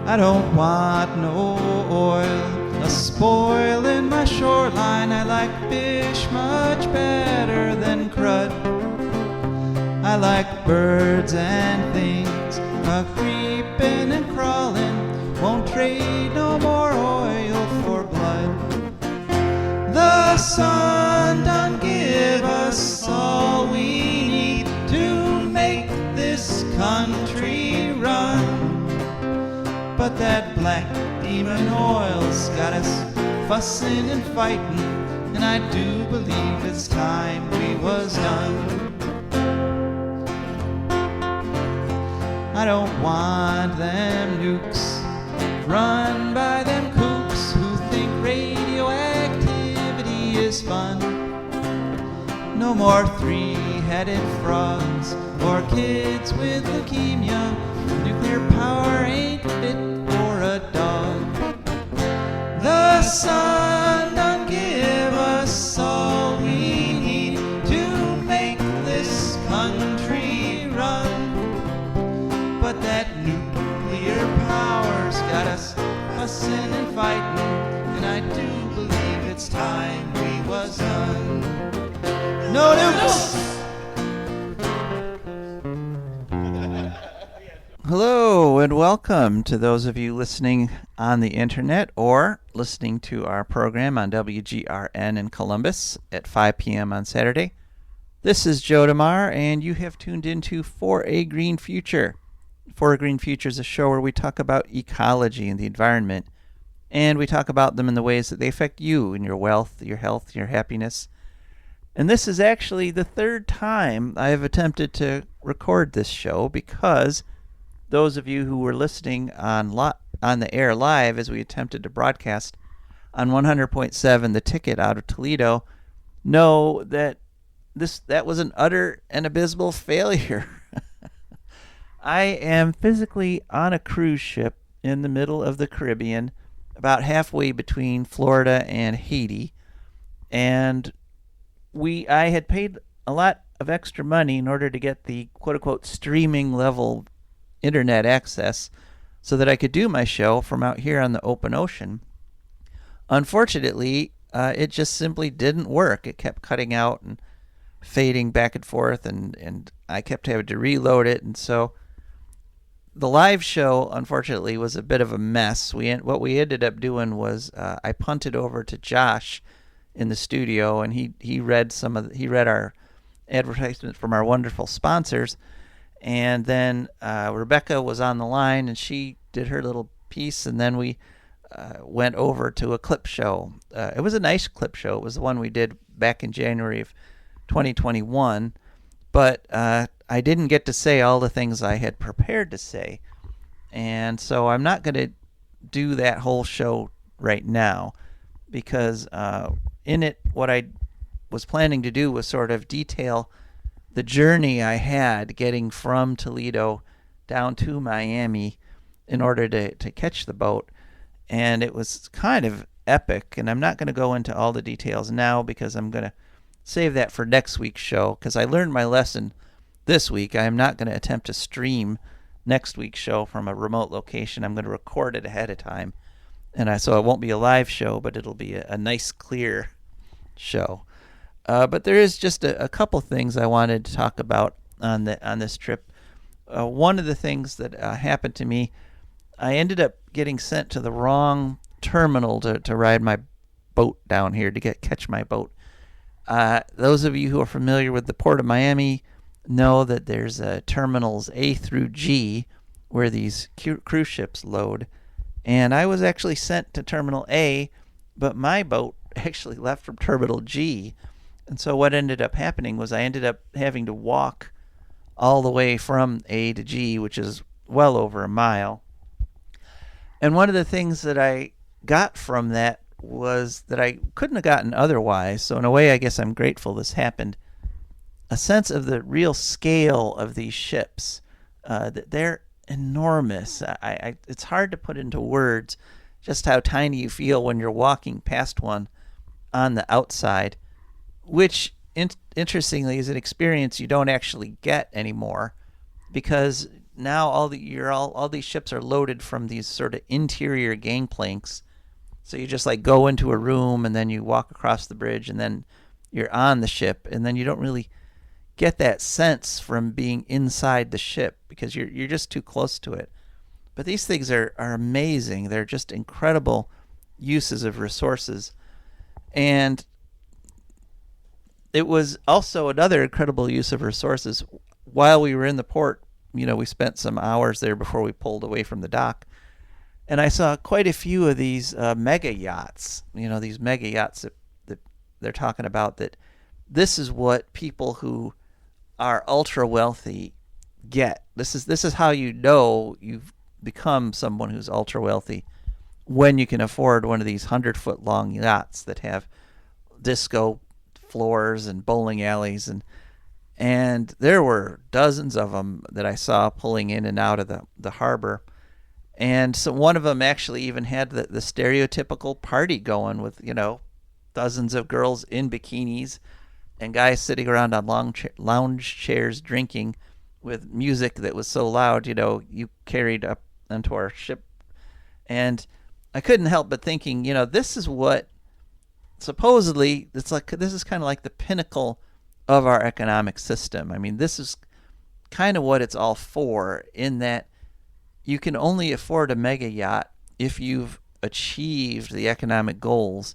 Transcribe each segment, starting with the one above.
I don't want no oil a-spoiling my shoreline. I like fish much better than crud. I like birds and things a-creeping and crawling. Won't trade no more oil for blood. The sun done give us all we need to make this country run. But that black demon oil's got us fussing and fighting, and I do believe it's time we was done. I don't want them nukes run by them kooks who think radioactivity is fun. No more three-headed frogs or kids with leukemia. Nuclear power ain't fit for a dog. The sun done give us all we need to make this country run. But that nuclear power's got us fussing and fighting, and I do believe it's time we was done. No nukes! Hello and welcome to those of you listening on the internet or listening to our program on WGRN in Columbus at 5 p.m. on Saturday. This is Joe DeMare, and you have tuned into For a Green Future. For a Green Future is a show where we talk about ecology and the environment, and we talk about them in the ways that they affect you and your wealth, your health, your happiness. And this is actually the third time I have attempted to record this show, because those of you who were listening on the air live as we attempted to broadcast on 100.7 The Ticket out of Toledo know that that was an utter and abysmal failure. I am physically on a cruise ship in the middle of the Caribbean, about halfway between Florida and Haiti, and I had paid a lot of extra money in order to get the quote-unquote streaming level internet access so that I could do my show from out here on the open ocean. Unfortunately, it just simply didn't work. It kept cutting out and fading back and forth, and I kept having to reload it, and so the live show, unfortunately, was a bit of a mess. What we ended up doing was I punted over to Josh in the studio, and he read our advertisement from our wonderful sponsors, and then Rebecca was on the line, and she did her little piece, and then we went over to a clip show. It was a nice clip show. It was the one we did back in January of 2021, but I didn't get to say all the things I had prepared to say, and so I'm not going to do that whole show right now, because in it, what I was planning to do was sort of detail the journey I had getting from Toledo down to Miami in order to catch the boat, and it was kind of epic, and I'm not going to go into all the details now because I'm going to save that for next week's show, because I learned my lesson this week. I am not going to attempt to stream next week's show from a remote location. I'm going to record it ahead of time, and so it won't be a live show, but it'll be a nice, clear show. But there is just a couple things I wanted to talk about on this trip. One of the things that happened to me, I ended up getting sent to the wrong terminal to ride my boat down here, to catch my boat. Those of you who are familiar with the Port of Miami know that there's terminals A through G where these cruise ships load, and I was actually sent to Terminal A, but my boat actually left from Terminal G. And so what ended up happening was I ended up having to walk all the way from A to G, which is well over a mile. And one of the things that I got from that was that I couldn't have gotten otherwise. So in a way, I guess I'm grateful this happened. A sense of the real scale of these ships. That they're enormous. It's hard to put into words just how tiny you feel when you're walking past one on the outside, which interestingly is an experience you don't actually get anymore, because now all these ships are loaded from these sort of interior gangplanks. So you just like go into a room and then you walk across the bridge and then you're on the ship, and then you don't really get that sense from being inside the ship because you're just too close to it. But these things are amazing. They're just incredible uses of resources. And it was also another incredible use of resources. While we were in the port, we spent some hours there before we pulled away from the dock. And I saw quite a few of these mega yachts, these mega yachts that they're talking about, that this is what people who are ultra wealthy get. This is how you know you've become someone who's ultra wealthy, when you can afford one of these 100-foot long yachts that have disco floors and bowling alleys, and there were dozens of them that I saw pulling in and out of the harbor. And so one of them actually even had the stereotypical party going with, dozens of girls in bikinis and guys sitting around on lounge chairs drinking with music that was so loud, you carried up onto our ship. And I couldn't help but thinking, this is what supposedly, this is kind of like the pinnacle of our economic system. I mean, this is kind of what it's all for, in that you can only afford a mega yacht if you've achieved the economic goals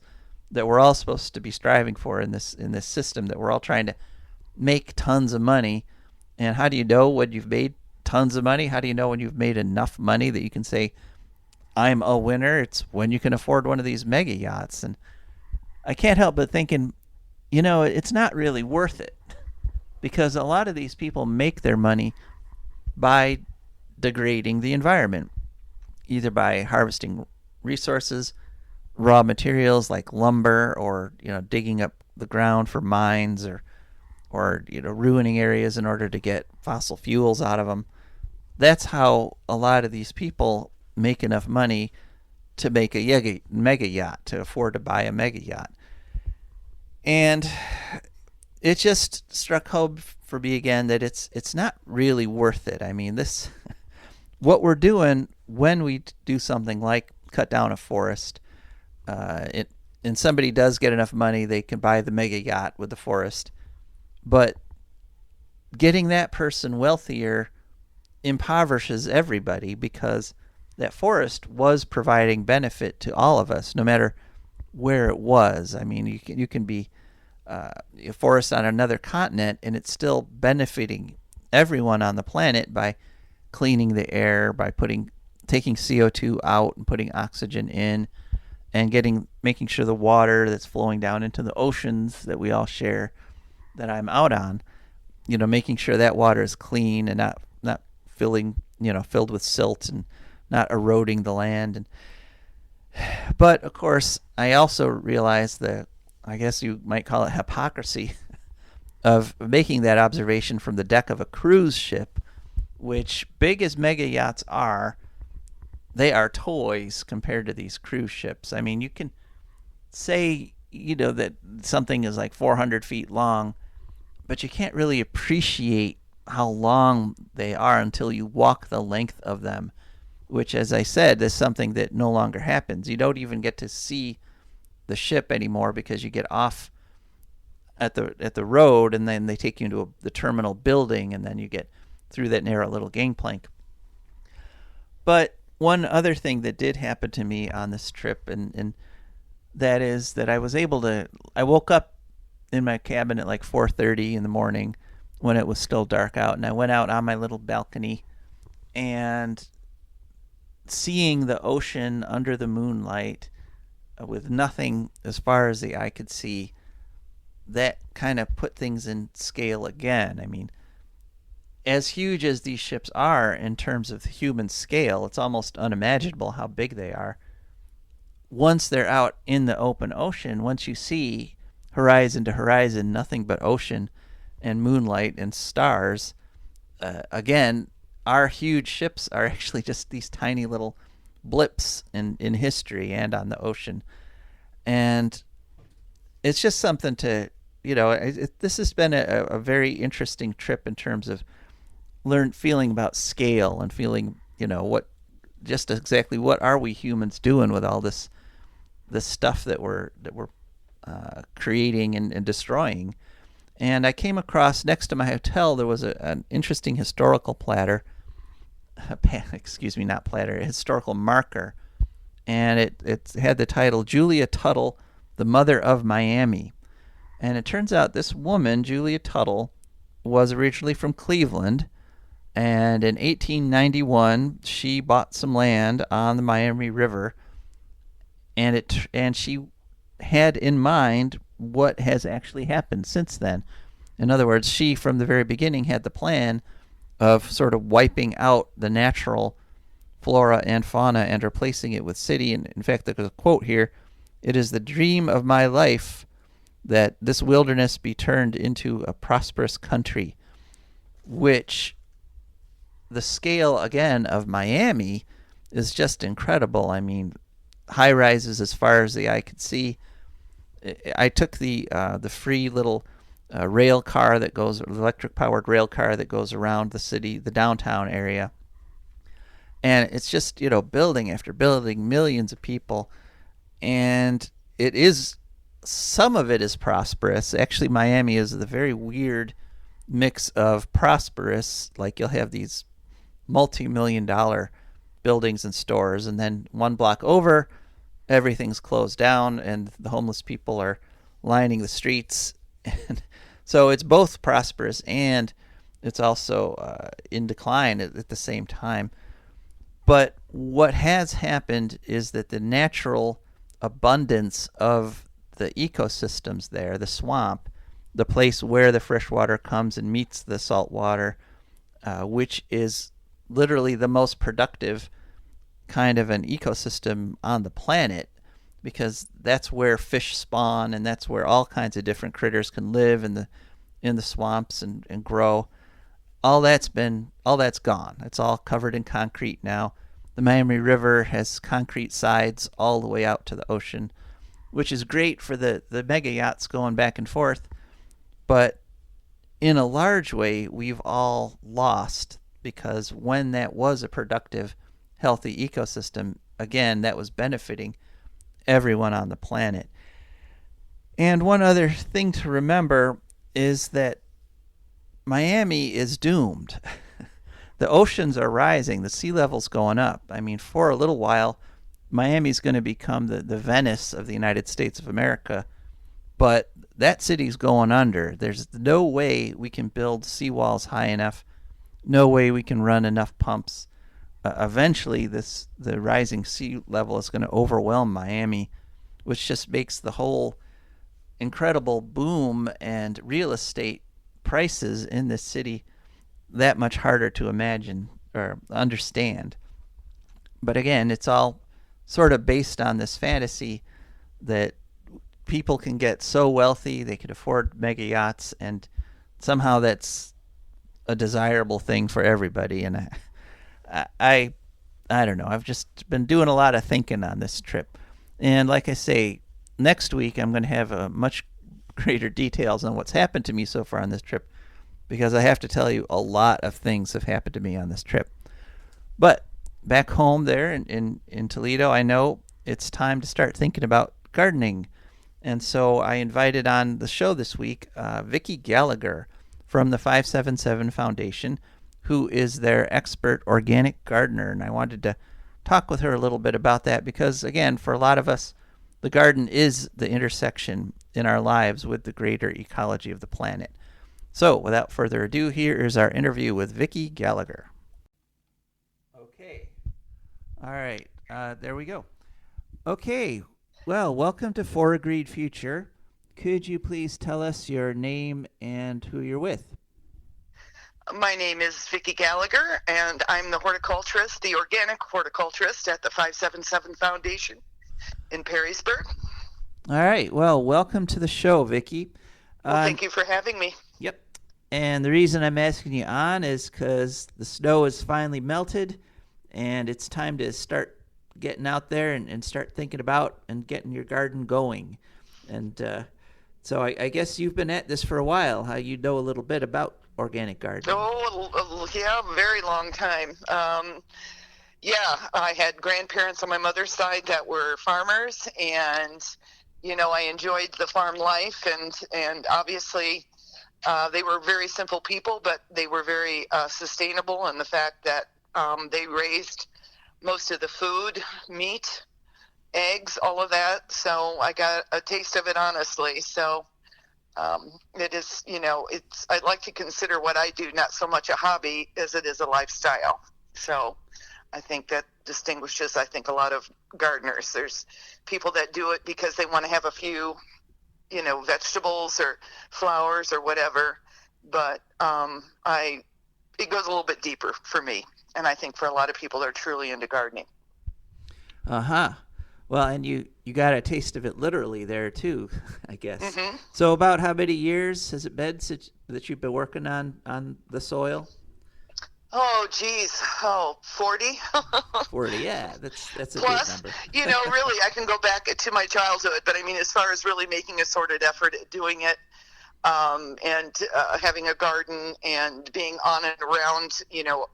that we're all supposed to be striving for in this system, that we're all trying to make tons of money. And how do you know when you've made tons of money? How do you know when you've made enough money that you can say, I'm a winner? It's when you can afford one of these mega yachts. And I can't help but thinking, it's not really worth it, because a lot of these people make their money by degrading the environment, either by harvesting resources, raw materials like lumber, or digging up the ground for mines, or ruining areas in order to get fossil fuels out of them. That's how a lot of these people make enough money to make a mega yacht, to afford to buy a mega yacht. And it just struck home for me again that it's not really worth it. I mean, what we're doing when we do something like cut down a forest, and somebody does get enough money, they can buy the mega yacht with the forest. But getting that person wealthier impoverishes everybody, because that forest was providing benefit to all of us, no matter where it was. I mean, you can be a forest on another continent, and it's still benefiting everyone on the planet by cleaning the air, by taking CO2 out and putting oxygen in, and making sure the water that's flowing down into the oceans that we all share, that I'm out on, making sure that water is clean and not filled with silt and not eroding the land. But of course, I also realized that, I guess you might call it hypocrisy, of making that observation from the deck of a cruise ship, which, big as mega yachts are, they are toys compared to these cruise ships. I mean, you can say, that something is like 400 feet long, but you can't really appreciate how long they are until you walk the length of them, which, as I said, is something that no longer happens. You don't even get to see the ship anymore, because you get off at the road, and then they take you into the terminal building, and then you get through that narrow little gangplank. But one other thing that did happen to me on this trip, and that is that I woke up in my cabin at like 4:30 in the morning when it was still dark out, and I went out on my little balcony, and seeing the ocean under the moonlight, with nothing as far as the eye could see, that kind of put things in scale again. I mean, as huge as these ships are in terms of human scale, it's almost unimaginable how big they are. Once they're out in the open ocean, once you see horizon to horizon nothing but ocean and moonlight and stars, again, our huge ships are actually just these tiny little blips in history and on the ocean. And it's just something to, this has been a very interesting trip in terms of feeling about scale and feeling, what just exactly what are we humans doing with all this stuff that we're creating and destroying. And I came across next to my hotel there was an interesting historical platter, excuse me, not platter, a historical marker, and it had the title Julia Tuttle, the Mother of Miami. And it turns out this woman, Julia Tuttle, was originally from Cleveland, and in 1891 she bought some land on the Miami River, and she had in mind what has actually happened since then. In other words, she from the very beginning had the plan of sort of wiping out the natural flora and fauna and replacing it with city. And in fact, there's a quote here: "It is the dream of my life that this wilderness be turned into a prosperous country," which the scale again of Miami is just incredible. I mean, high rises as far as the eye could see. I took the free little rail car that goes, electric powered rail car that goes around the city, the downtown area, and it's just building after building, millions of people, and it is, some of it is prosperous. Actually, Miami is the very weird mix of prosperous, like you'll have these multi-million dollar buildings and stores, and then one block over everything's closed down and the homeless people are lining the streets. And so it's both prosperous and it's also in decline at the same time. But what has happened is that the natural abundance of the ecosystems there, the swamp, the place where the fresh water comes and meets the salt water, which is literally the most productive kind of an ecosystem on the planet, because that's where fish spawn and that's where all kinds of different critters can live in the swamps and grow. All that's gone. It's all covered in concrete now. The Miami River has concrete sides all the way out to the ocean, which is great for the mega yachts going back and forth, but in a large way we've all lost, because when that was a productive, healthy ecosystem, again, that was benefiting everyone on the planet. And one other thing to remember is that Miami is doomed. The oceans are rising, the sea level's going up. I mean, for a little while, Miami's going to become the Venice of the United States of America, but that city's going under. There's no way we can build seawalls high enough, no way we can run enough pumps. Eventually, the rising sea level is going to overwhelm Miami, which just makes the whole incredible boom and real estate prices in this city that much harder to imagine or understand. But again, it's all sort of based on this fantasy that people can get so wealthy they can afford mega yachts, and somehow that's a desirable thing for everybody. And I don't know. I've just been doing a lot of thinking on this trip, and like I say, next week I'm going to have a much greater details on what's happened to me so far on this trip, because I have to tell you a lot of things have happened to me on this trip. But back home there in Toledo, I know it's time to start thinking about gardening. And so I invited on the show this week Vicki Gallagher from the 577 Foundation, who is their expert organic gardener. And I wanted to talk with her a little bit about that because, again, for a lot of us, the garden is the intersection in our lives with the greater ecology of the planet. So without further ado, here is our interview with Vicki Gallagher. Okay. All right. There we go. Okay. Well, welcome to For Agreed Future. Could you please tell us your name and who you're with? My name is Vicki Gallagher, and I'm the horticulturist, the organic horticulturist at the 577 Foundation in Perrysburg. All right. Well, welcome to the show, Vicki. Well, thank you for having me. Yep. And the reason I'm asking you on is because the snow is finally melted, and it's time to start getting out there and start thinking about and getting your garden going. And so I guess you've been at this for a while. How you know a little bit about organic gardening? Oh, yeah, very long time. Yeah, I had grandparents on my mother's side that were farmers, and I enjoyed the farm life, and obviously they were very simple people, but they were very sustainable, and the fact that they raised most of the food, meat, eggs, all of that. So I got a taste of it, honestly. So it is, I'd like to consider what I do not so much a hobby as it is a lifestyle. So I think that distinguishes, I think, a lot of gardeners. There's people that do it because they want to have a few, vegetables or flowers or whatever. But it goes a little bit deeper for me. And I think for a lot of people that are truly into gardening. Uh-huh. Well, and you got a taste of it literally there too, I guess. Hmm. So about how many years has it been since that you've been working on the soil? Oh, geez. Oh, 40. 40. Yeah, that's a good Plus, number. really, I can go back to my childhood. But I mean, as far as really making a sorted effort at doing it, and having a garden and being on and around,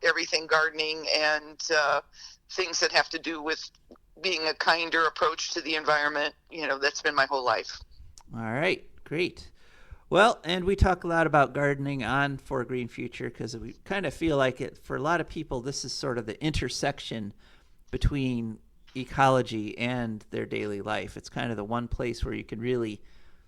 everything gardening and things that have to do with being a kinder approach to the environment, that's been my whole life. All right, great. Well, and we talk a lot about gardening on For a Green Future because we kind of feel like it for a lot of people. This is sort of the intersection between ecology and their daily life. It's kind of the one place where you can really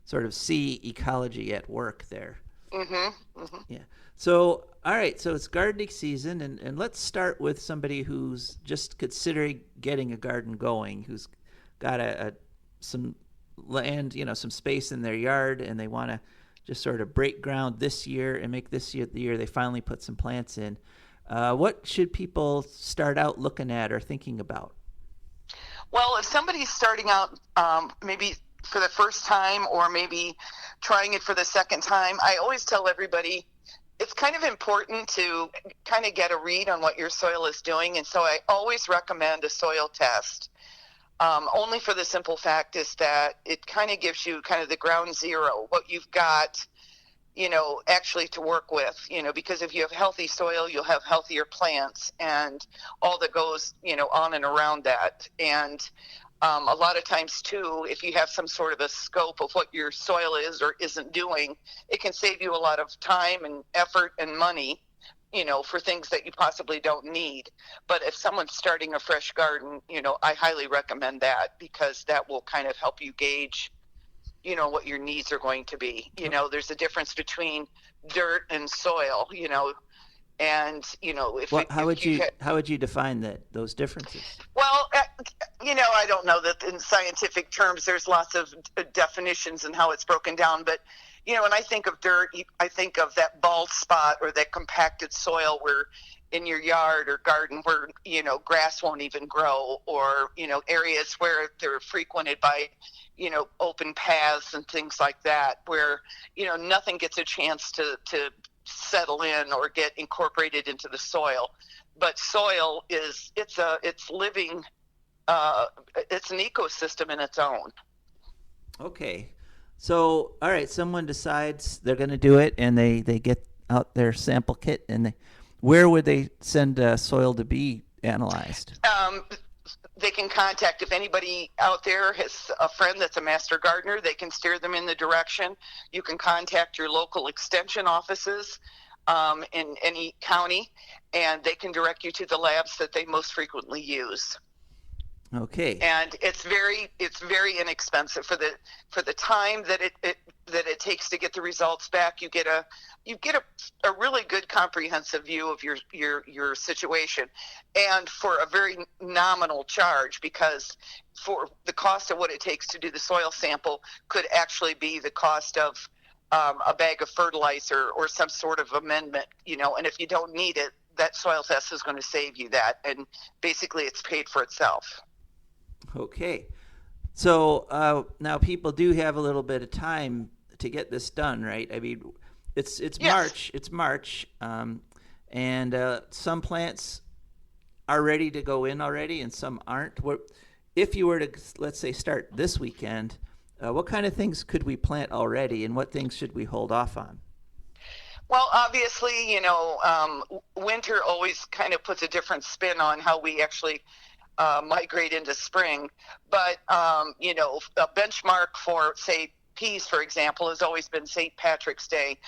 sort of see ecology at work there. Mm-hmm. Mm-hmm. Yeah. So, all right. So it's gardening season, and let's start with somebody who's just considering getting a garden going, who's got some land, some space in their yard, and they want to just sort of break ground this year and make this year the year they finally put some plants in. What should people start out looking at or thinking about? Well, if somebody's starting out, maybe for the first time or maybe trying it for the second time, I always tell everybody it's kind of important to kind of get a read on what your soil is doing. And so I always recommend a soil test. Only for the simple fact is that it kind of gives you kind of the ground zero, what you've got, actually to work with, because if you have healthy soil, you'll have healthier plants and all that goes, on and around that. And a lot of times too, if you have some sort of a scope of what your soil is or isn't doing, it can save you a lot of time and effort and money, for things that you possibly don't need. But if someone's starting a fresh garden, I highly recommend that because that will kind of help you gauge, what your needs are going to be. There's a difference between dirt and soil, and Well, if you how would you define those differences? well, I don't know that in scientific terms there's lots of definitions and how it's broken down, but when I think of dirt, I think of that bald spot or that compacted soil where in your yard or garden where grass won't even grow, or areas where they're frequented by open paths and things like that, where nothing gets a chance to settle in or get incorporated into the soil. But soil it's living, it's an ecosystem in its own. Okay. So, all right, someone decides they're going to do it, and they get out their sample kit, and where would they send soil to be analyzed? They can contact, if anybody out there has a friend that's a master gardener, they can steer them in the direction. You can contact your local extension offices in any county, and they can direct you to the labs that they most frequently use. Okay. And it's very inexpensive for the time that it takes to get the results back. You get a really good comprehensive view of your situation, and for a very nominal charge, because for the cost of what it takes to do the soil sample could actually be the cost of a bag of fertilizer or some sort of amendment, and if you don't need it, that soil test is going to save you that, and basically it's paid for itself. Okay. So now people do have a little bit of time to get this done, right? I mean, it's Yes. March. It's March, and some plants are ready to go in already, and some aren't. If you were to, let's say, start this weekend, what kind of things could we plant already, and what things should we hold off on? Well, obviously, winter always kind of puts a different spin on how we actually migrate into spring. But, a benchmark for, say, peas, for example, has always been St. Patrick's Day.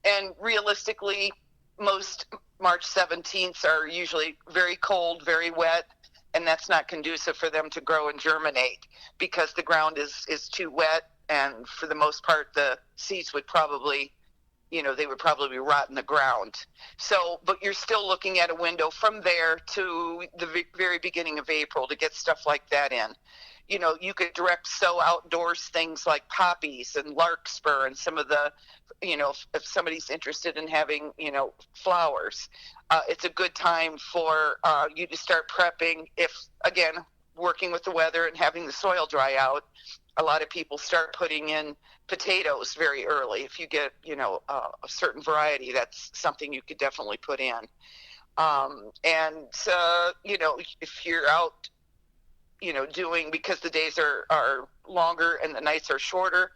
And realistically, most March 17th are usually very cold, very wet, and that's not conducive for them to grow and germinate because the ground is too wet. And for the most part, the seeds would probably they would probably rot in the ground. So, but you're still looking at a window from there to the very beginning of April to get stuff like that in. You could direct sow outdoors things like poppies and larkspur and some of the, if somebody's interested in having, flowers, it's a good time for you to start prepping. If, again, working with the weather and having the soil dry out, a lot of people start putting in potatoes very early. If you get, a certain variety, that's something you could definitely put in. If you're out, doing, because the days are longer and the nights are shorter,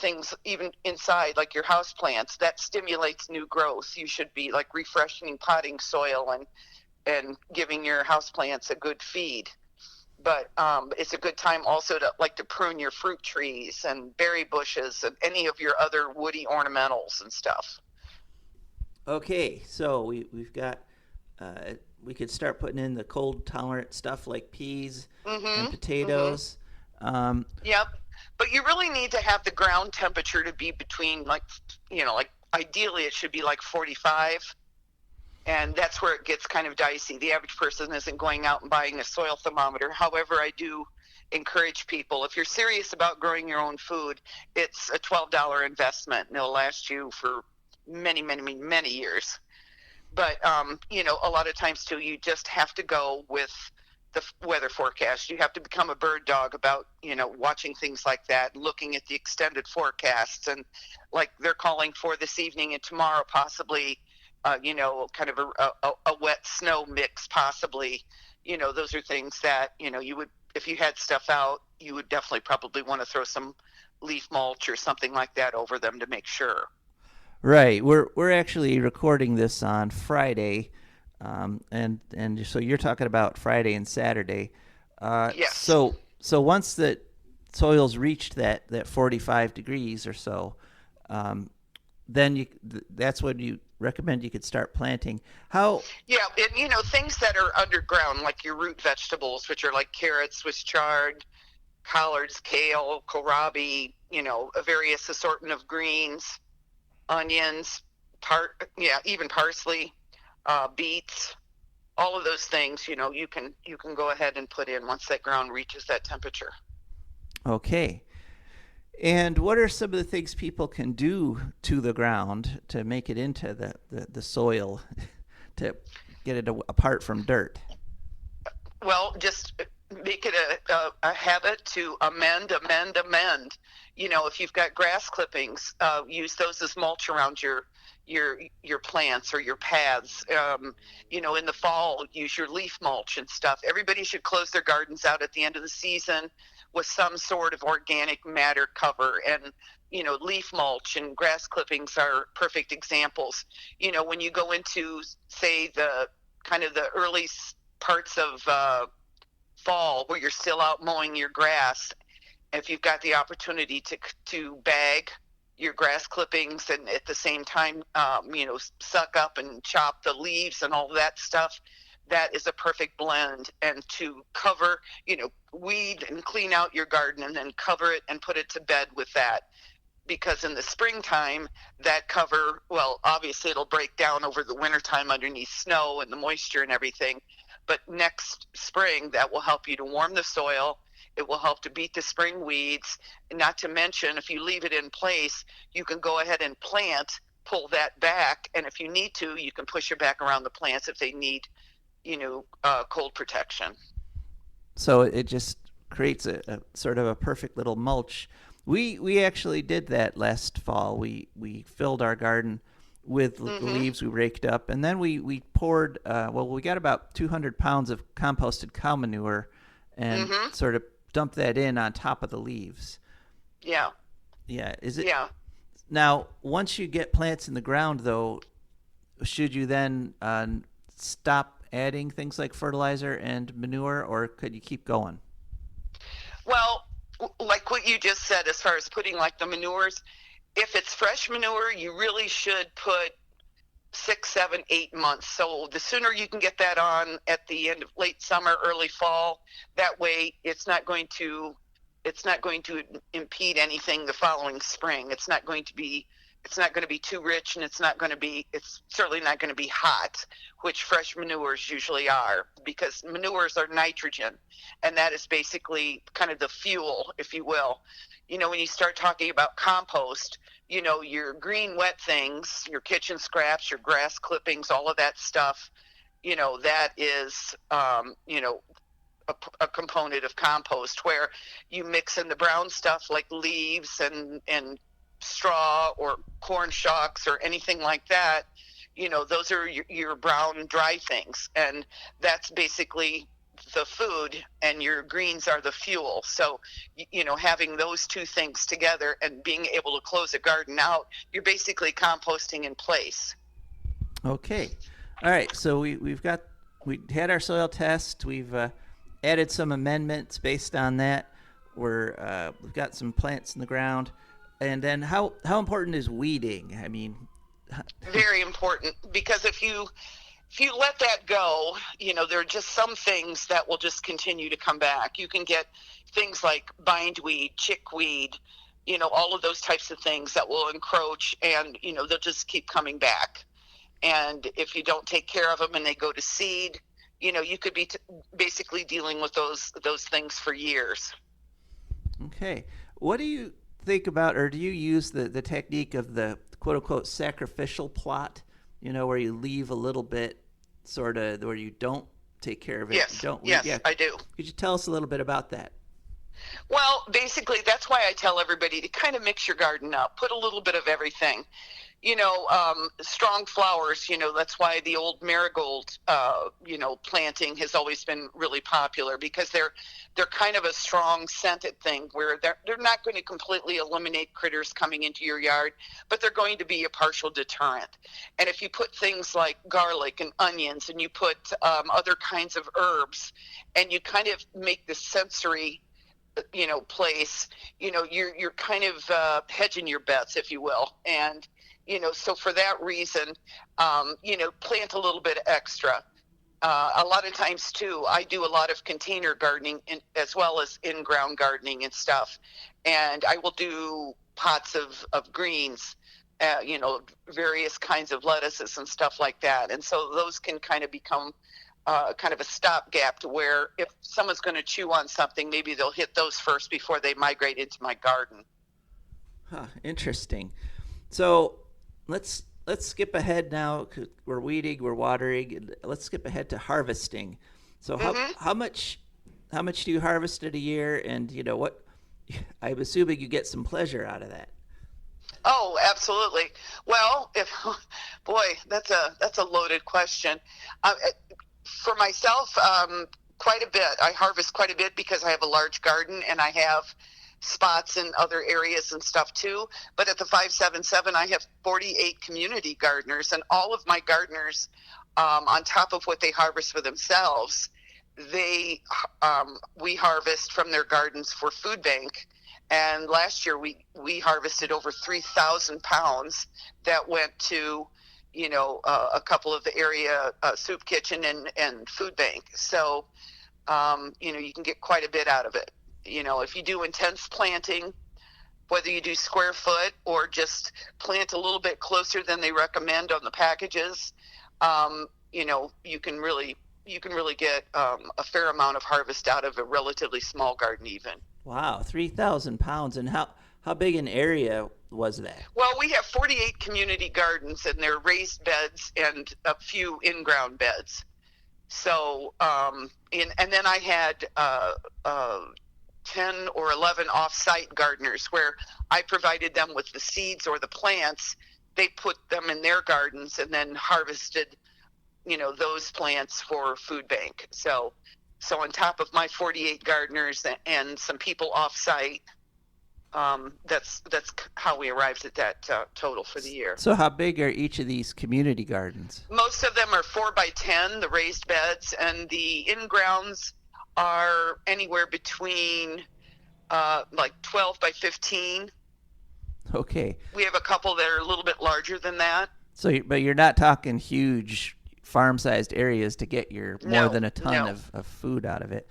things even inside, like your house plants, that stimulates new growth. You should be like refreshing potting soil and giving your house plants a good feed. But it's a good time also to prune your fruit trees and berry bushes and any of your other woody ornamentals and stuff. Okay, so we've got we could start putting in the cold tolerant stuff like peas and Mm-hmm. Mm-hmm. potatoes. Um, Yep. But you really need to have the ground temperature to be between like ideally it should be like 45, and that's where it gets kind of dicey. The average person isn't going out and buying a soil thermometer. However, I do encourage people, if you're serious about growing your own food, it's a $12 investment and it'll last you for many, many, many, many years. But a lot of times too, you just have to go with the weather forecast. You have to become a bird dog about watching things like that, looking at the extended forecasts, and like they're calling for this evening and tomorrow, possibly, kind of a wet snow mix, possibly. Those are things that you would, if you had stuff out, you would definitely probably want to throw some leaf mulch or something like that over them to make sure. right, we're actually recording this on Friday, and so you're talking about Friday and Saturday. Yes. So once the soil's reached that 45 degrees or so, um, then that's when you recommend you could start planting. How Yeah, and things that are underground, like your root vegetables, which are like carrots, Swiss chard, collards, kale, kohlrabi, a various assortment of greens, onions, even parsley, beets, all of those things, you can go ahead and put in once that ground reaches that temperature. okay? And what are some of the things people can do to the ground to make it into the soil to get it apart from dirt? Well, just make it a habit to amend, amend, amend. If you've got grass clippings, use those as mulch around your plants or your paths. In the fall, use your leaf mulch and stuff. Everybody should close their gardens out at the end of the season with some sort of organic matter cover. And leaf mulch and grass clippings are perfect examples. When you go into, say, the kind of the early parts of fall where you're still out mowing your grass, if you've got the opportunity to bag your grass clippings and at the same time, suck up and chop the leaves and all that stuff, that is a perfect blend. And to cover, weed and clean out your garden and then cover it and put it to bed with that, because in the springtime, that cover, well, obviously it'll break down over the wintertime underneath snow and the moisture and everything. But next spring, that will help you to warm the soil. It will help to beat the spring weeds. And not to mention, if you leave it in place, you can go ahead and plant, pull that back. And if you need to, you can push it back around the plants if they need, cold protection. So it just creates a sort of a perfect little mulch. We actually did that last fall. We filled our garden with the Mm-hmm. leaves we raked up, and then we poured. Well, we got about 200 pounds of composted cow manure, and Mm-hmm. sort of dumped that in on top of the leaves. Yeah. Yeah, is it Yeah. Now, once you get plants in the ground, though, should you then stop adding things like fertilizer and manure, or could you keep going? Well, like what you just said, as far as putting like the manures, if it's fresh manure, you really should put 6, 7, 8 months. So the sooner you can get that on at the end of late summer, early fall, that way it's not going to impede anything the following spring. It's not going to be too rich, and it's certainly not going to be hot, which fresh manures usually are, because manures are nitrogen, and that is basically kind of the fuel, if you will. When you start talking about compost, your green wet things, your kitchen scraps, your grass clippings, all of that stuff, that is, a component of compost, where you mix in the brown stuff like leaves and straw or corn shocks or anything like that. Those are your brown dry things, and that's basically the food, and your greens are the fuel. So having those two things together and being able to close a garden out, you're basically composting in place. Okay. All right. So we had our soil test. We've added some amendments based on that. We've got some plants in the ground, and then how important is weeding? I mean, Very important, because if you let that go, there are just some things that will just continue to come back. You can get things like bindweed, chickweed, all of those types of things that will encroach, and they'll just keep coming back. And if you don't take care of them and they go to seed, you could be basically dealing with those things for years. okay. What do you think about, or do you use the technique of the quote unquote sacrificial plot? Where you leave a little bit, sort of, where you don't take care of it. You Yes, don't weed. yes, Yeah. I do. Could you tell us a little bit about that? Well, basically, that's why I tell everybody to kind of mix your garden up, put a little bit of everything. Strong flowers, that's why the old marigold, planting has always been really popular, because they're kind of a strong scented thing, where they're not going to completely eliminate critters coming into your yard, but they're going to be a partial deterrent. And if you put things like garlic and onions, and you put other kinds of herbs, and you kind of make the sensory place, you're kind of hedging your bets, if you will. And so for that reason, plant a little bit extra. A lot of times too, I do a lot of container gardening as well as in-ground gardening and stuff, and I will do pots of greens, various kinds of lettuces and stuff like that. And so those can kind of become kind of a stopgap, to where if someone's going to chew on something, maybe they'll hit those first before they migrate into my garden. Huh, interesting. So let's skip ahead now. 'Cause we're weeding, we're watering. Let's skip ahead to harvesting. So Hmm. how much do you harvest in a year, and what? I'm assuming you get some pleasure out of that. Oh, absolutely. Well, if boy, that's a loaded question. Uh, for myself, quite a bit. I harvest quite a bit because I have a large garden, and I have spots in other areas and stuff too. But at the 577, I have 48 community gardeners, and all of my gardeners, on top of what they harvest for themselves, they we harvest from their gardens for food bank. And last year we harvested over 3,000 pounds that went to a couple of the area soup kitchen and food bank. So you can get quite a bit out of it. If you do intense planting, whether you do square foot or just plant a little bit closer than they recommend on the packages, you can really get a fair amount of harvest out of a relatively small garden even. Wow, 3,000 pounds, and how big an area was that? Well, we have 48 community gardens, and they're raised beds and a few in-ground beds. So, and then I had 10 or 11 off-site gardeners, where I provided them with the seeds or the plants. They put them in their gardens and then harvested, those plants for food bank. So on top of my 48 gardeners and some people off-site. That's how we arrived at that total for the year. So how big are each of these community gardens? Most of them are 4 by 10, the raised beds, and the in-grounds are anywhere between like 12 by 15. Okay. We have a couple that are a little bit larger than that. So, but you're not talking huge farm-sized areas to get your more No, than a ton no. of food out of it.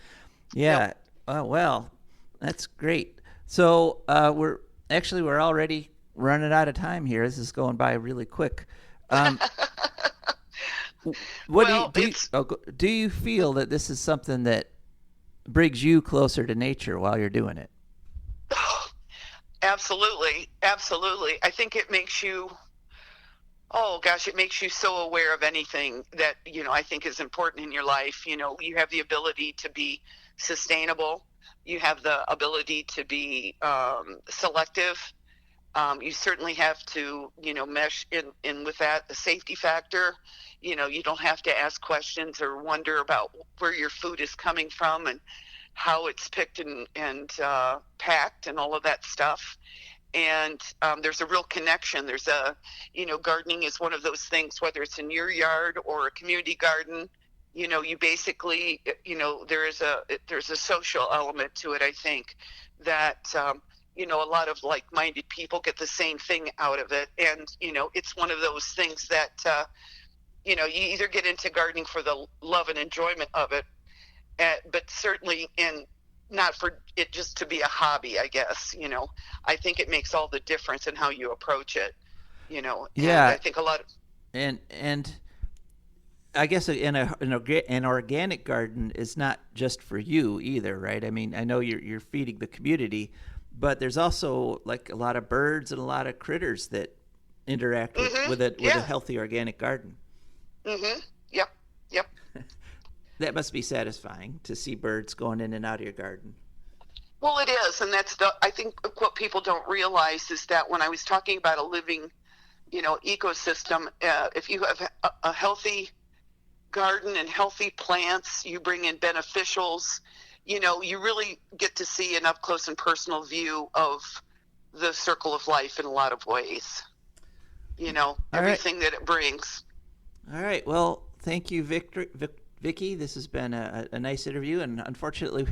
Nope. Yeah. Oh, well, that's great. So we're already running out of time here. This is going by really quick. Um, what do you Well, do? You, it's oh, do you feel that this is something that brings you closer to nature while you're doing it? absolutely, absolutely. I think it makes you, oh gosh, it makes you so aware of anything that, I think is important in your life. You have the ability to be sustainable. You have the ability to be selective. You certainly have to, mesh in with that, the safety factor. You don't have to ask questions or wonder about where your food is coming from and how it's picked and packed and all of that stuff. And there's a real connection. Gardening is one of those things, whether it's in your yard or a community garden. You basically, there's a social element to it. I think that a lot of like-minded people get the same thing out of it, and it's one of those things that you either get into gardening for the love and enjoyment of it, but certainly in not for it just to be a hobby, I guess. I think it makes all the difference in how you approach it. And I Yeah, think a lot of and I guess an organic garden is not just for you either, right? I mean, I know you're feeding the community, but there's also like a lot of birds and a lot of critters that interact with a yeah. healthy organic garden. Yep. Yep. That must be satisfying to see birds going in and out of your garden. Well, it is, and I think what people don't realize is that when I was talking about a living, ecosystem, if you have a healthy garden and healthy plants, you bring in beneficials, you really get to see an up close and personal view of the circle of life in a lot of ways. All right. Everything that it brings. All right. Well, thank you, Vicki. This has been a nice interview, and unfortunately,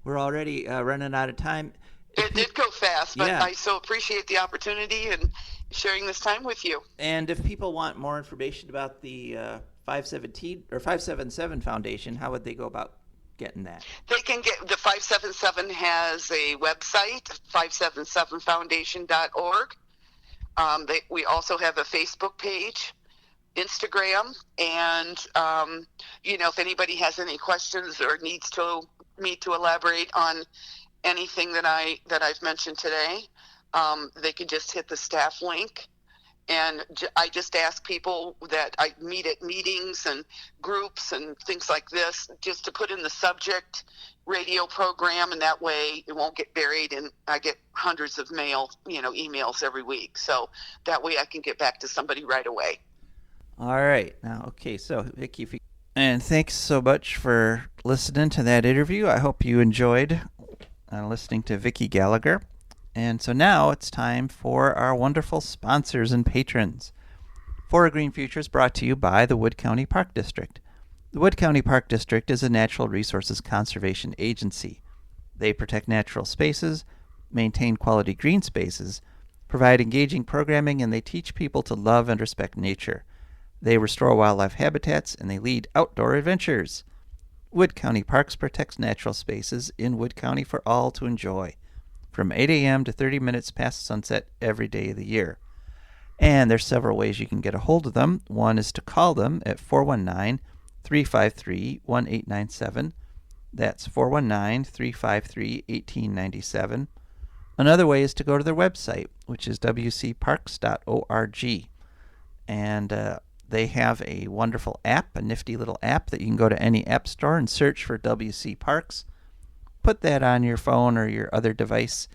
we're already running out of time. It did go fast, but Yeah, I so appreciate the opportunity and sharing this time with you. and if people want more information about the 517 or 577 Foundation, how would they go about getting that? They can get the 577 has a website, 577foundation.org. We also have a Facebook page, Instagram, and if anybody has any questions or needs me to elaborate on anything that I've mentioned today, they can just hit the staff link. And I just ask people that I meet at meetings and groups and things like this just to put in the subject radio program, and that way it won't get buried. And I get hundreds of emails every week, so that way I can get back to somebody right away. All right. Now, okay. So, Vicki, and thanks so much for listening to that interview. I hope you enjoyed listening to Vicki Gallagher. And so now it's time for our wonderful sponsors and patrons. For a Green Future is brought to you by the Wood County Park District. The Wood County Park District is a natural resources conservation agency. They protect natural spaces, maintain quality green spaces, provide engaging programming, and they teach people to love and respect nature. They restore wildlife habitats, and they lead outdoor adventures. Wood County Parks protects natural spaces in Wood County for all to enjoy, from 8 a.m. to 30 minutes past sunset every day of the year. And there's several ways you can get a hold of them. One is to call them at 419-353-1897. That's 419-353-1897. Another way is to go to their website, which is wcparks.org. And they have a wonderful app, a nifty little app that you can go to any app store and search for WC Parks. Put that on your phone or your other device,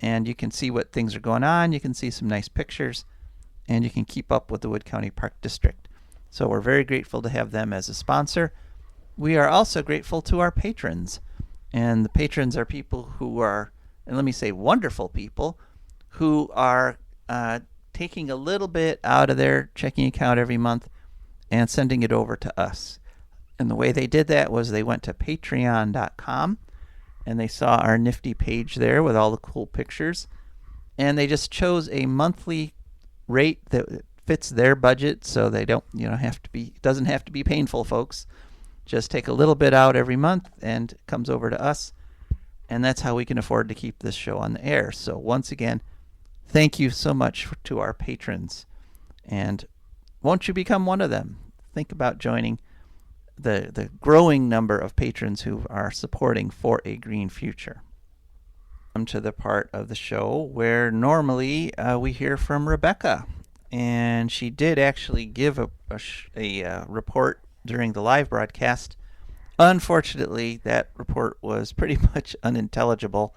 and you can see what things are going on. You can see some nice pictures, and you can keep up with the Wood County Park District. So we're very grateful to have them as a sponsor. We are also grateful to our patrons, and the patrons are people who are and let me say wonderful people, who are taking a little bit out of their checking account every month and sending it over to us. And the way they did that was they went to patreon.com and they saw our nifty page there with all the cool pictures. And they just chose a monthly rate that fits their budget, so they don't, have to be, it doesn't have to be painful, folks. Just take a little bit out every month and it comes over to us. And that's how we can afford to keep this show on the air. So once again, thank you so much to our patrons. And won't you become one of them? Think about joining the growing number of patrons who are supporting For a Green Future. Come to the part of the show where normally we hear from Rebecca. And she did actually give a report during the live broadcast. Unfortunately, that report was pretty much unintelligible.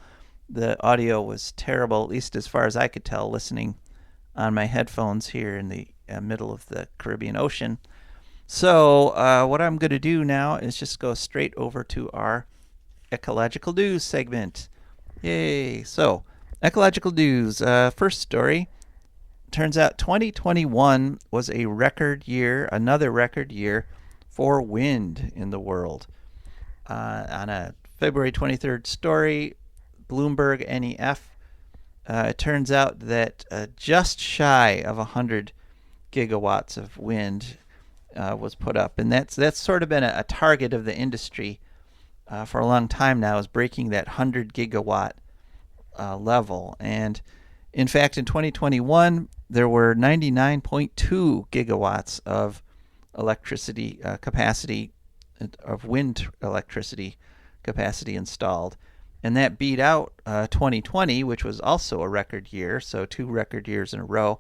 The audio was terrible, at least as far as I could tell, listening on my headphones here in the middle of the Caribbean Ocean. So what I'm going to do now is just go straight over to our Ecological News segment. Yay! So, Ecological News. First story. Turns out 2021 was a record year, another record year for wind in the world. On a February 23rd story, Bloomberg NEF, it turns out that just shy of 100 gigawatts of wind was put up. And that's sort of been a target of the industry for a long time now, is breaking that 100 gigawatt level. And in fact, in 2021, there were 99.2 gigawatts of electricity capacity, of wind electricity capacity installed. And that beat out 2020, which was also a record year, so 2 record years in a row.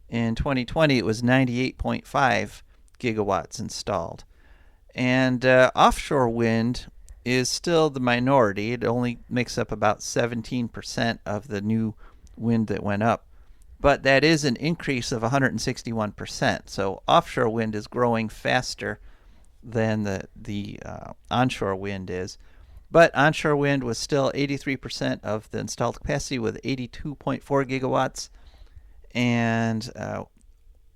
In 2020, it was 98.5 gigawatts installed. And offshore wind is still the minority. It only makes up about 17% of the new wind that went up. But that is an increase of 161%. So offshore wind is growing faster than the onshore wind is. But onshore wind was still 83% of the installed capacity with 82.4 gigawatts. And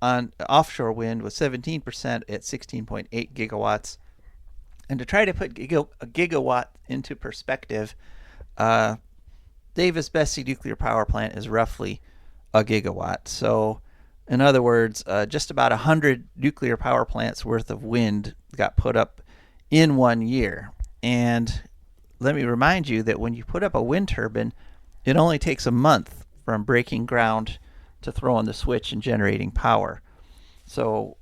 on offshore wind was 17% at 16.8 gigawatts. And to try to put a gigawatt into perspective, Davis-Besse nuclear power plant is roughly a gigawatt. So, in other words, just about 100 nuclear power plants worth of wind got put up in 1 year. And let me remind you that when you put up a wind turbine, it only takes a month from breaking ground to throwing the switch and generating power. So,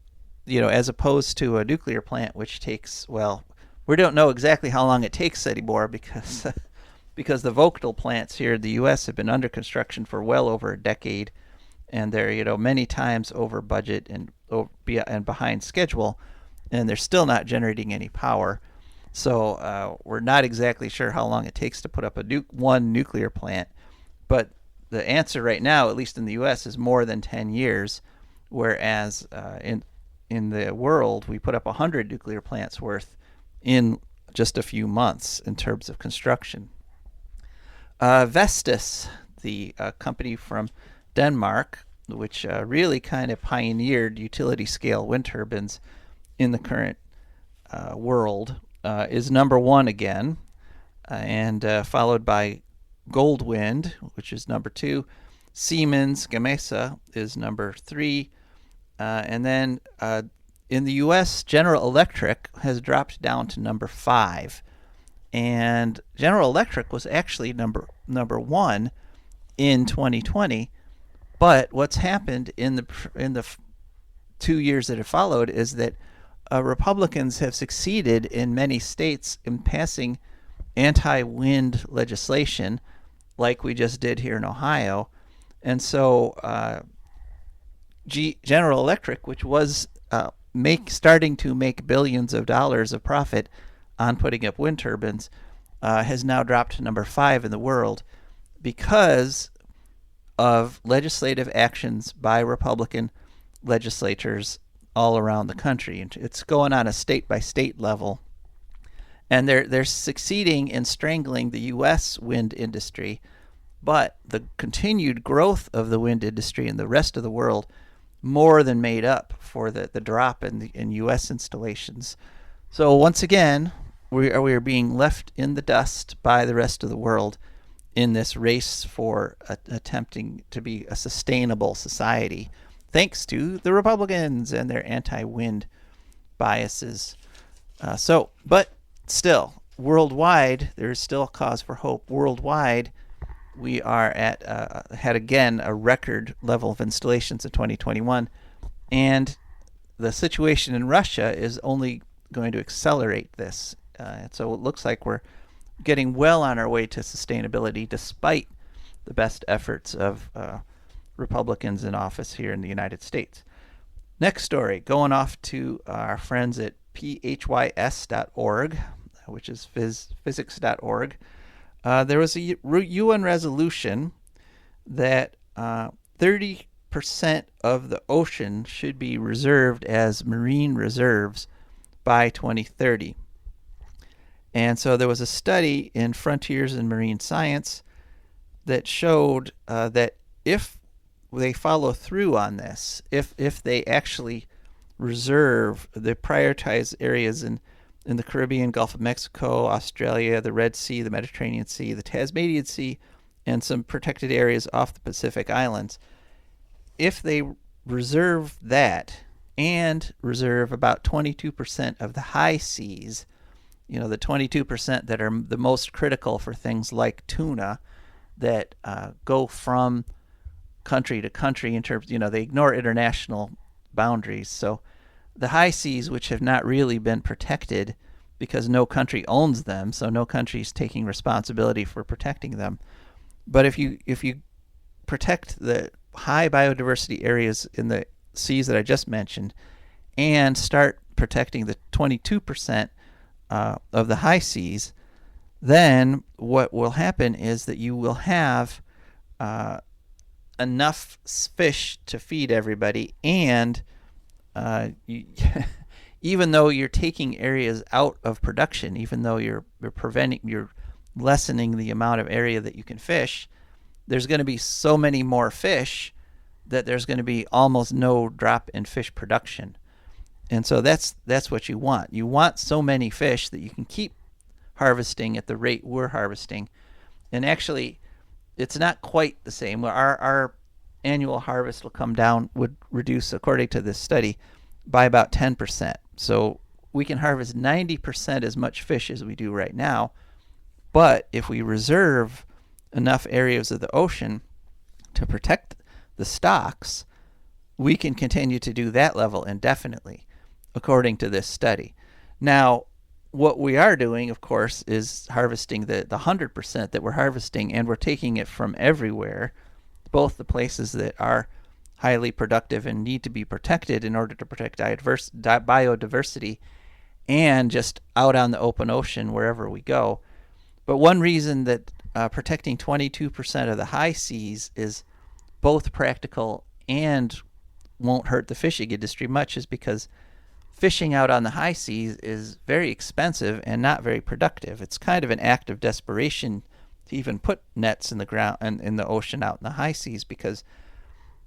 as opposed to a nuclear plant, which takes, well, we don't know exactly how long it takes anymore because the Vogtle plants here in the U.S. have been under construction for well over a decade, and they're many times over budget and behind schedule, and they're still not generating any power. So we're not exactly sure how long it takes to put up one nuclear plant, but the answer right now, at least in the U.S., is more than 10 years, whereas in the world we put up 100 nuclear plants worth in just a few months in terms of construction. Vestas, the company from Denmark, which really kind of pioneered utility scale wind turbines in the current world, is number 1 again, and followed by Goldwind, which is number 2. Siemens Gamesa is number 3. And then in the U.S., General Electric has dropped down to number 5. And General Electric was actually number 1 in 2020. But what's happened in the 2 years that have followed is that Republicans have succeeded in many states in passing anti-wind legislation, like we just did here in Ohio. And so General Electric, which was starting to make billions of dollars of profit on putting up wind turbines, has now dropped to number 5 in the world because of legislative actions by Republican legislators all around the country. And it's going on a state-by-state level. And they're succeeding in strangling the U.S. wind industry But the continued growth of the wind industry in the rest of the world more than made up for the drop in U.S. installations. So once again, we are being left in the dust by the rest of the world in this race for attempting to be a sustainable society, thanks to the Republicans and their anti-wind biases. But still, worldwide, there is still cause for hope. Worldwide, we are at had again a record level of installations in 2021, and the situation in Russia is only going to accelerate this. So it looks like we're getting well on our way to sustainability, despite the best efforts of Republicans in office here in the United States. Next story, going off to our friends at phys.org, which is physics.org. There was a UN resolution that 30% of the ocean should be reserved as marine reserves by 2030. And so there was a study in Frontiers in Marine Science that showed that if they follow through on this, if they actually reserve the prioritized areas in the Caribbean, Gulf of Mexico, Australia, the Red Sea, the Mediterranean Sea, the Tasmanian Sea, and some protected areas off the Pacific Islands, if they reserve that and reserve about 22% of the high seas, the 22% that are the most critical for things like tuna that go from country to country in terms, they ignore international boundaries. So the high seas, which have not really been protected because no country owns them, so no country is taking responsibility for protecting them. But if you protect the high biodiversity areas in the seas that I just mentioned and start protecting the 22% of the high seas, then what will happen is that you will have enough fish to feed everybody, and even though you're taking areas out of production, even though you're lessening the amount of area that you can fish, there's going to be so many more fish that there's going to be almost no drop in fish production. And so that's what you want. You want so many fish that you can keep harvesting at the rate we're harvesting. And actually, it's not quite the same. Our annual harvest would reduce, according to this study, by about 10%. So we can harvest 90% as much fish as we do right now. But if we reserve enough areas of the ocean to protect the stocks, we can continue to do that level indefinitely, according to this study. Now, what we are doing, of course, is harvesting the 100% that we're harvesting, and we're taking it from everywhere, both the places that are highly productive and need to be protected in order to protect biodiversity, and just out on the open ocean wherever we go. But one reason that protecting 22% of the high seas is both practical and won't hurt the fishing industry much is because fishing out on the high seas is very expensive and not very productive. It's kind of an act of desperation to even put nets in the ground and in the ocean out in the high seas, because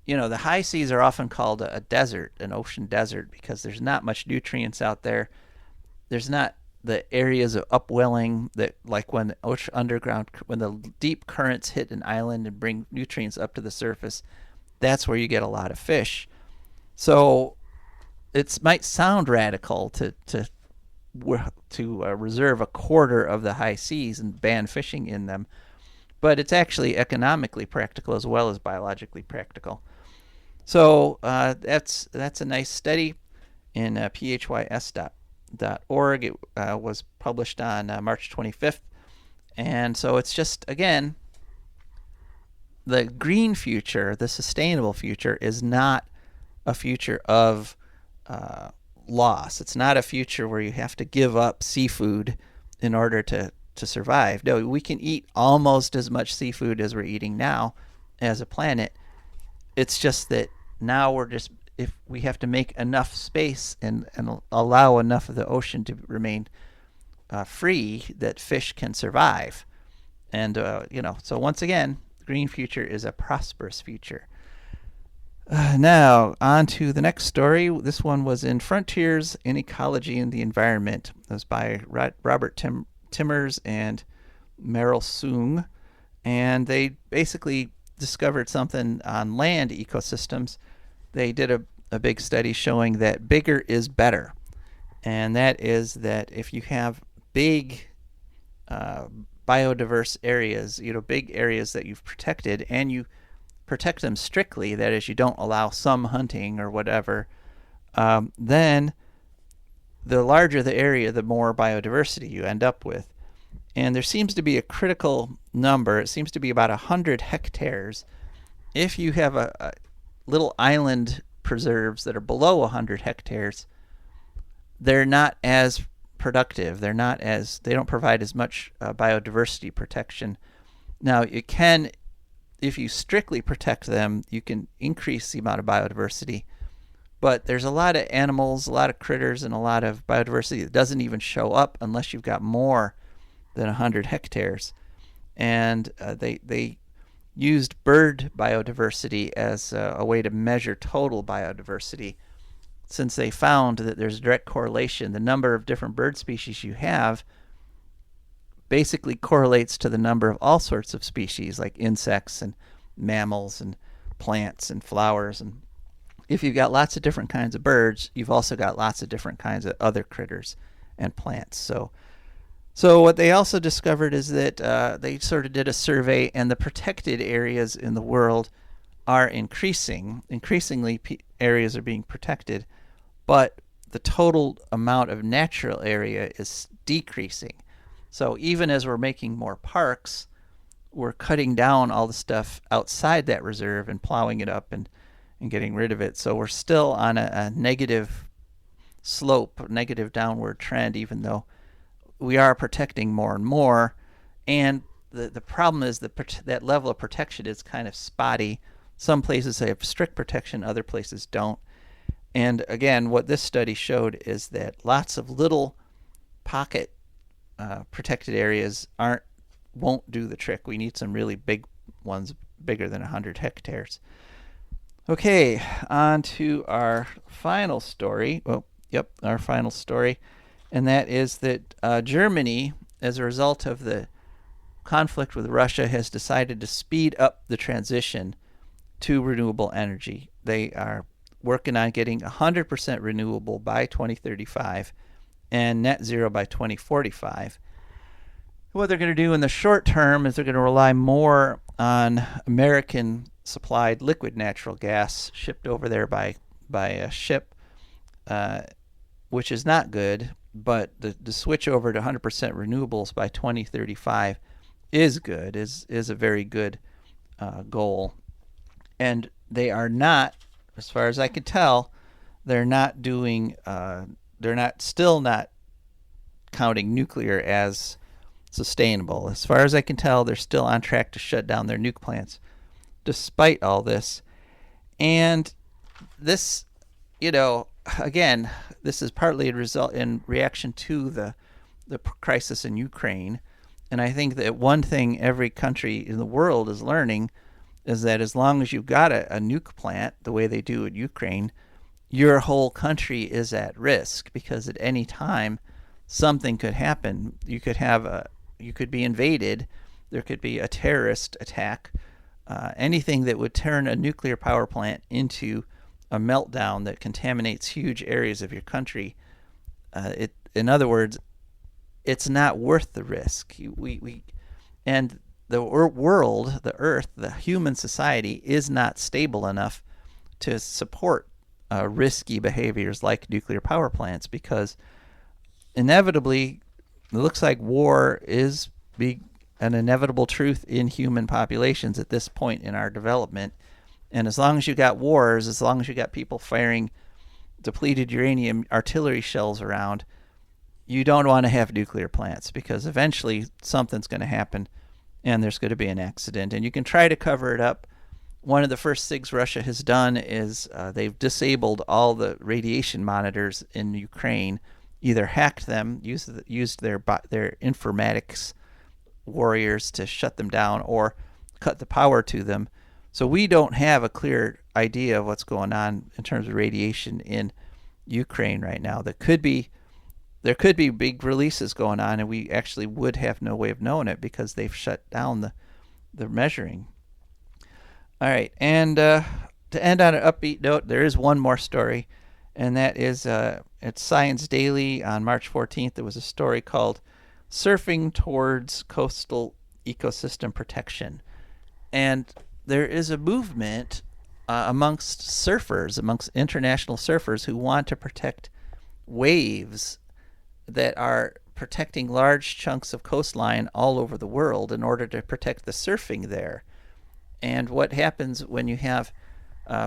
the high seas are often called a desert, an ocean desert, because there's not much nutrients out there. There's not the areas of upwelling that, like when the deep currents hit an island and bring nutrients up to the surface, that's where you get a lot of fish. So it might sound radical to reserve a quarter of the high seas and ban fishing in them, but it's actually economically practical as well as biologically practical. So that's a nice study in phys.org. It was published on March 25th, and so it's just, again, the green future, the sustainable future, is not a future of loss. It's not a future where you have to give up seafood in order to survive. No, we can eat almost as much seafood as we're eating now as a planet. It's just that now if we have to make enough space and allow enough of the ocean to remain free that fish can survive. And so once again, green future is a prosperous future. Now, on to the next story. This one was in Frontiers in Ecology and the Environment. It was by Robert Timmers and Meryl Soong. And they basically discovered something on land ecosystems. They did a big study showing that bigger is better. And that is that if you have big biodiverse areas, big areas that you've protected, and you protect them strictly, that is, you don't allow some hunting or whatever, then the larger the area, the more biodiversity you end up with. And there seems to be a critical number. It seems to be about 100 hectares. If you have a little island preserves that are below 100 hectares, they're not as productive. They don't provide as much biodiversity protection. Now, you can, if you strictly protect them, you can increase the amount of biodiversity. But there's a lot of animals, a lot of critters, and a lot of biodiversity that doesn't even show up unless you've got more than 100 hectares. And they used bird biodiversity as a way to measure total biodiversity, since they found that there's a direct correlation. The number of different bird species you have basically correlates to the number of all sorts of species, like insects and mammals and plants and flowers. And if you've got lots of different kinds of birds, you've also got lots of different kinds of other critters and plants. So what they also discovered is that they sort of did a survey, and the protected areas in the world are increasing. Increasingly, areas are being protected, but the total amount of natural area is decreasing. So even as we're making more parks, we're cutting down all the stuff outside that reserve and plowing it up and getting rid of it. So we're still on a negative slope, a negative downward trend, even though we are protecting more and more. And the problem is that level of protection is kind of spotty. Some places have strict protection, other places don't. And again, what this study showed is that lots of little pocket protected areas won't do the trick. We need some really big ones, bigger than 100 hectares. Okay, on to our final story. Our final story. And that is that Germany, as a result of the conflict with Russia, has decided to speed up the transition to renewable energy. They are working on getting 100% renewable by 2035 and net zero by 2045. What they're going to do in the short term is they're going to rely more on American supplied liquid natural gas shipped over there by a ship, which is not good. But the switch over to 100% renewables by 2035 is good, is a very good goal. And they are not, as far as I can tell, they're still not counting nuclear as sustainable. As far as I can tell, they're still on track to shut down their nuke plants despite all this. And this, again, this is partly a result in reaction to the crisis in Ukraine. And I think that one thing every country in the world is learning is that as long as you've got a nuke plant, the way they do in Ukraine, your whole country is at risk, because at any time something could happen. You could be invaded. There could be a terrorist attack. Anything that would turn a nuclear power plant into a meltdown that contaminates huge areas of your country. In other words, it's not worth the risk. And the world, the Earth, the human society is not stable enough to support risky behaviors like nuclear power plants, because inevitably, it looks like war is an inevitable truth in human populations at this point in our development. And as long as you got wars, as long as you got people firing depleted uranium artillery shells around, you don't want to have nuclear plants, because eventually something's going to happen and there's going to be an accident. And you can try to cover it up. One of the first things Russia has done is they've disabled all the radiation monitors in Ukraine, either hacked them, used their informatics warriors to shut them down, or cut the power to them. So we don't have a clear idea of what's going on in terms of radiation in Ukraine right now. There could be big releases going on, and we actually would have no way of knowing it because they've shut down the measuring. All right, and to end on an upbeat note, there is one more story, and that is at Science Daily on March 14th. There was a story called "Surfing Towards Coastal Ecosystem Protection," and there is a movement amongst surfers, amongst international surfers, who want to protect waves that are protecting large chunks of coastline all over the world in order to protect the surfing there. And what happens when you have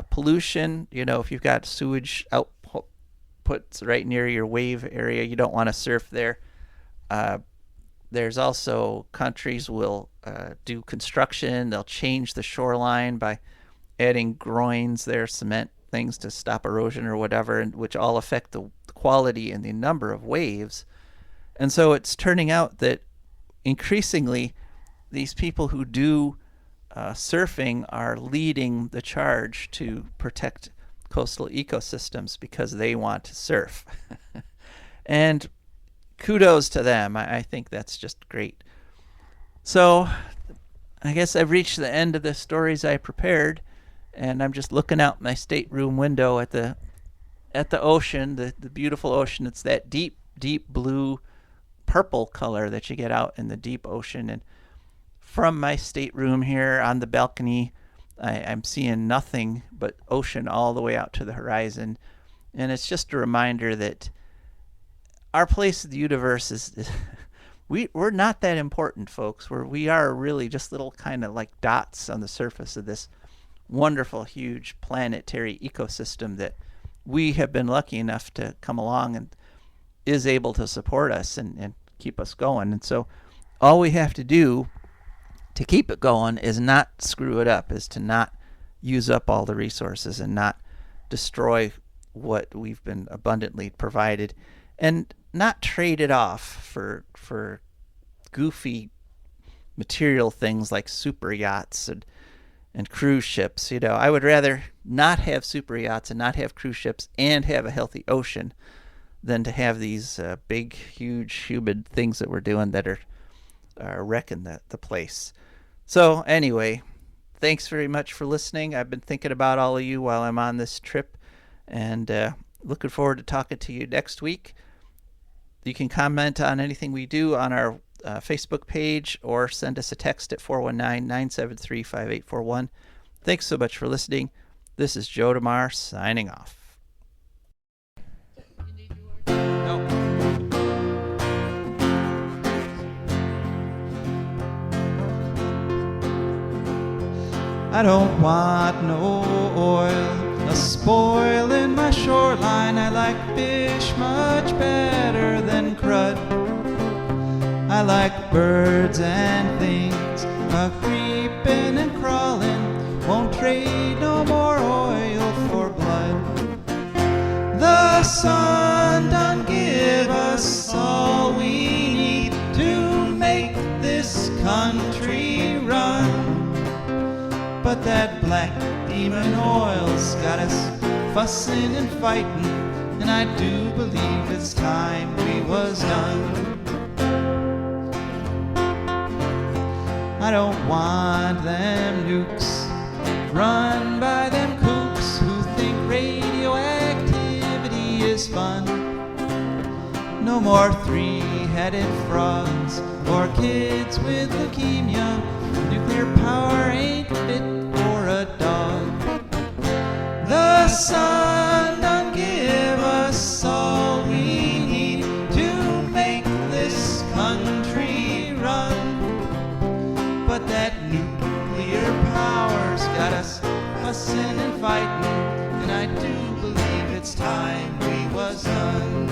pollution, if you've got sewage outputs right near your wave area, you don't want to surf there. There's also countries will do construction. They'll change the shoreline by adding groins there, cement things to stop erosion or whatever, which all affect the quality and the number of waves. And so it's turning out that increasingly these people who do surfing are leading the charge to protect coastal ecosystems because they want to surf. And kudos to them. I think that's just great. So I guess I've reached the end of the stories I prepared, and I'm just looking out my stateroom window at the ocean, the beautiful ocean. It's that deep blue purple color that you get out in the deep ocean. And from my stateroom here on the balcony, I'm seeing nothing but ocean all the way out to the horizon. And it's just a reminder that our place in the universe is we're not that important, folks. We are really just little kind of like dots on the surface of this wonderful, huge planetary ecosystem that we have been lucky enough to come along and is able to support us and keep us going. And so all we have to do to keep it going is not screw it up, is to not use up all the resources and not destroy what we've been abundantly provided, and not trade it off for goofy material things like super yachts and cruise ships. I would rather not have super yachts and not have cruise ships and have a healthy ocean than to have these big, huge, humid things that we're doing that are wrecking the place. So anyway, thanks very much for listening. I've been thinking about all of you while I'm on this trip, and looking forward to talking to you next week. You can comment on anything we do on our Facebook page or send us a text at 419-973-5841. Thanks so much for listening. This is Joe DeMare signing off. I don't want no oil, a spoil in my shoreline. I like fish much better than crud. I like birds and things a-creeping and crawling. Won't trade no more oil for blood. The sun done give us all we need to make this country run. But that black demon oil's got us fussing and fighting, and I do believe it's time we was done. I don't want them nukes run by them kooks who think radioactivity is fun. No more three-headed frogs or kids with leukemia. Nuclear power ain't fit for a dog. The sun done give us all we need to make this country run. But that nuclear power's got us fussing and fighting, and I do believe it's time we was done.